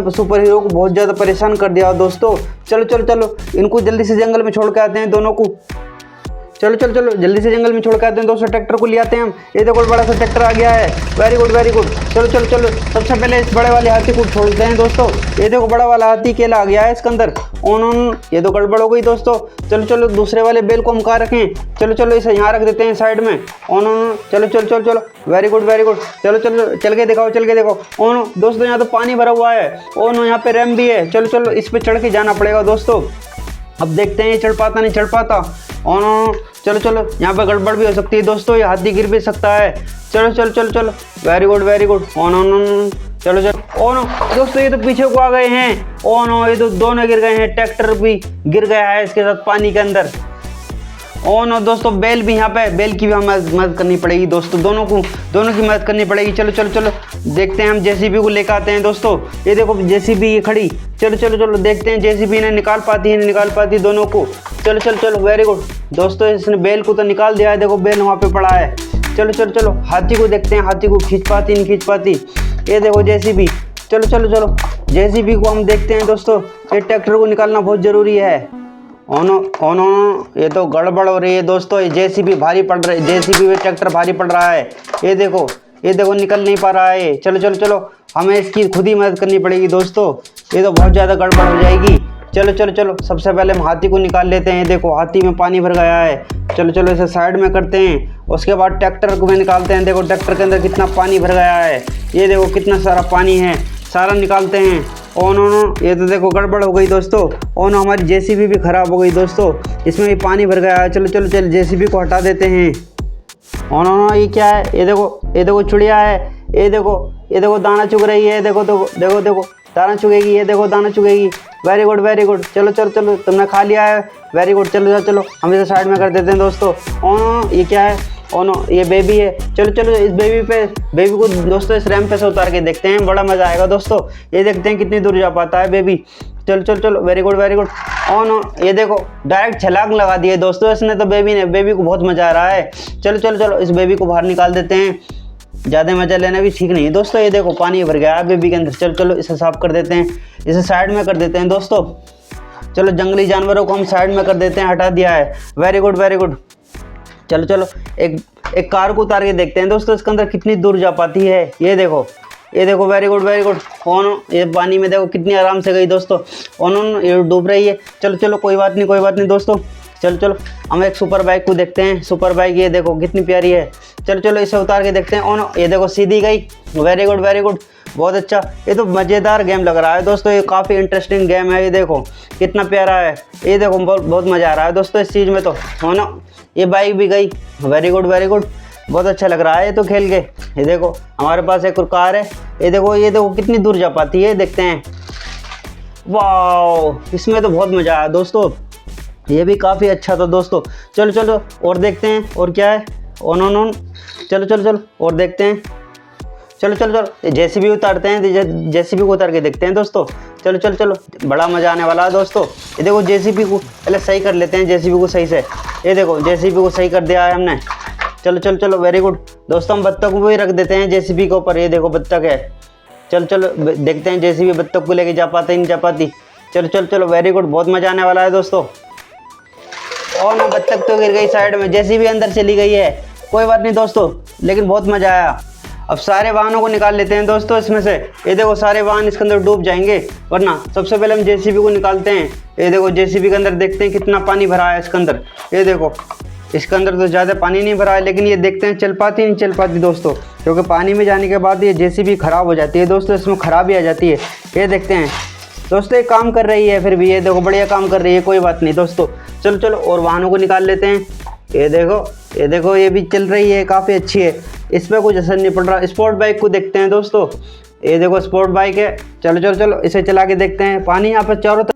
Super hero को बहुत ज़्यादा परेशान कर दिया दोस्तों। चलो चलो चलो इनको जल्दी से जंगल में छोड़ के आते हैं दोनों को। चलो चलो चलो जल्दी से जंगल में छोड़ के आते हैं दोस्तों। ट्रैक्टर को ले आते हैं हम। ये देखो बड़ा सा ट्रैक्टर आ गया है। Very good very good. चलो चलो चलो सबसे पहले इस बड़े वाले हाथी को छोड़ते हैं दोस्तों। ये देखो बड़ा वाला हाथी केला आ गया है इसके अंदर। ये तो गड़बड़ हो गई दोस्तों। चलो चलो दूसरे वाले बेल को हम कहाँ रखें। चलो चलो इसे यहाँ रख देते हैं साइड में। चलो चलो चलो चलो वेरी गुड वेरी गुड। चलो चलो चल के दिखाओ चल के देखो। दोस्तों यहाँ तो पानी भरा हुआ है। यहाँ पे रैम भी है। चलो चलो इस पर चढ़ के जाना पड़ेगा दोस्तों। अब देखते हैं ये चढ़ पाता नहीं चढ़ पाता। चलो चलो यहाँ पे गड़बड़ भी हो सकती है दोस्तों। ये हाथी गिर भी सकता है। चलो चलो चलो चलो वेरी गुड वेरी गुड। चलो चलो दोस्तों ये तो पीछे को आ गए हैं। ये तो दोनों गिर गए हैं। ट्रैक्टर भी गिर गया है इसके साथ पानी के अंदर। दोस्तों बेल भी यहाँ पे, बेल की भी हमें मदद करनी पड़ेगी दोस्तों। दोनों की मदद करनी पड़ेगी। चलो चलो चलो देखते हैं हम जेसीबी को लेकर आते हैं दोस्तों। ये देखो जेसीबी ये खड़ी। चलो चलो चलो देखते हैं जेसीबी ने निकाल पाती है नहीं निकाल पाती दोनों को। चलो चलो चलो वेरी गुड दोस्तों। इसने बेल को तो निकाल दिया है। देखो बेल वहाँ पे पड़ा है। चलो चलो चलो हाथी को देखते हैं हाथी को खींच पाती नहीं खींच पाती। ये देखो जेसीबी। चलो चलो चलो जेसीबी को हम देखते हैं दोस्तों। ये ट्रैक्टर को निकालना बहुत ज़रूरी है। ये तो गड़बड़ हो रही है दोस्तों। ये जेसीबी भारी पड़ रही है। जेसीबी में ट्रैक्टर भारी पड़ रहा है। ये देखो निकल नहीं पा रहा है। चलो चलो चलो हमें इसकी खुद ही मदद करनी पड़ेगी दोस्तों। ये तो बहुत ज़्यादा गड़बड़ हो जाएगी। चलो चलो चलो सबसे पहले हम हाथी को निकाल लेते हैं। देखो हाथी में पानी भर गया है। चलो चलो इसे साइड में करते हैं। उसके बाद ट्रैक्टर को भी निकालते हैं। देखो ट्रैक्टर के अंदर कितना पानी भर गया है। ये देखो कितना सारा पानी है। सारा निकालते हैं। ये तो देखो गड़बड़ हो गई दोस्तों। हमारी जेसीबी भी ख़राब हो गई दोस्तों। इसमें भी पानी भर गया है। चलो चलो चलो जेसीबी को हटा देते हैं। ये क्या है। ये देखो चिड़िया है। ये देखो दाना चुग रही है। देखो दाना चुगेगी। ये देखो दाना चुगेगी। Very good very good. चलो चलो चलो तुमने खा लिया है। Very good. चलो चलो हम इसे साइड में कर देते हैं दोस्तों। ये क्या है। ये बेबी है। चलो चलो इस बेबी को दोस्तों इस रैंप पे से उतार के देखते हैं। बड़ा मज़ा आएगा दोस्तों। ये देखते हैं कितनी दूर जा पाता है बेबी। चलो चलो चलो वेरी गुड वेरी गुड। ये देखो डायरेक्ट छलांग लगा दी है दोस्तों इसने तो। बेबी को बहुत मज़ा आ रहा है। चलो चलो चलो इस बेबी को बाहर निकाल देते हैं। ज़्यादा मज़ा लेना भी ठीक नहीं है दोस्तों। ये देखो पानी भर गया है बेबी के अंदर। चलो चलो इसे साफ कर देते हैं। इसे साइड में कर देते हैं दोस्तों। चलो जंगली जानवरों को हम साइड में कर देते हैं। हटा दिया है। Very good very good. चलो चलो एक कार को उतार के देखते हैं दोस्तों इसके अंदर कितनी दूर जा पाती है। ये देखो वेरी गुड वेरी गुड। ये पानी में देखो कितनी आराम से गई दोस्तों। ये डूब रही है। चलो चलो कोई बात नहीं दोस्तों। चलो चलो हम एक सुपर बाइक को देखते हैं। सुपर बाइक ये देखो कितनी प्यारी है। चलो चलो इसे उतार के देखते हैं। ये देखो सीधी गई। वेरी गुड वेरी गुड बहुत अच्छा। ये तो मज़ेदार गेम लग रहा है दोस्तों। ये काफ़ी इंटरेस्टिंग गेम है। ये देखो कितना प्यारा है। ये देखो बहुत मज़ा आ रहा है दोस्तों इस चीज़ में तो। ये बाइक भी गई। वेरी गुड वेरी गुड बहुत अच्छा लग रहा है ये तो खेल के। ये देखो हमारे पास एक और कार है। ये देखो कितनी दूर जा पाती है। देखते हैं। वाह इसमें तो बहुत मज़ा आया दोस्तों। ये भी काफ़ी अच्छा था दोस्तों। चलो चलो और देखते हैं और क्या है। चलो चलो चलो और देखते हैं। चलो चलो चलो जेसीबी उतारते हैं। जेसीबी को उतार के देखते हैं दोस्तों। चलो चलो चलो बड़ा मज़ा आने वाला है दोस्तों। ये देखो जेसीबी को पहले सही कर लेते हैं। जेसीबी को सही से। ये देखो जेसीबी को सही कर दिया है हमने। चलो चलो चलो वेरी गुड दोस्तों। हम बत्तख को भी रख देते हैं जेसीबी के ऊपर। ये देखो बत्तख है। चलो चलो देखते हैं जेसीबी बत्तख को लेके जा पाते नहीं जा पाती। चलो चलो चलो वेरी गुड बहुत मज़ा आने वाला है दोस्तों। बत्तख तो गिर गई साइड में। जेसीबी अंदर चली गई है। कोई बात नहीं दोस्तों लेकिन बहुत मज़ा आया। अब सारे वाहनों को निकाल लेते हैं दोस्तों इसमें से। ये देखो सारे वाहन इसके अंदर डूब जाएंगे वरना। सबसे पहले हम जेसीबी को निकालते हैं। ये देखो जेसीबी के अंदर देखते हैं कितना पानी भरा है इसके अंदर। ये देखो इसके अंदर तो ज़्यादा पानी नहीं भरा है लेकिन ये देखते हैं चल पाती नहीं चल पाती दोस्तों। क्योंकि पानी में जाने के बाद ये जेसीबी ख़राब हो जाती है दोस्तों। इसमें खराबी आ जाती है। ये देखते हैं दोस्तों ये काम कर रही है फिर भी। ये देखो बढ़िया काम कर रही है। कोई बात नहीं दोस्तों। चलो चलो और वाहनों को निकाल लेते हैं। ये देखो ये भी चल रही है काफ़ी अच्छी है। इस पर कुछ असर नहीं पड़ रहा। स्पोर्ट बाइक को देखते हैं दोस्तों। ये देखो स्पोर्ट बाइक है। चलो चलो चलो इसे चला के देखते हैं। पानी यहाँ पर चारों तरफ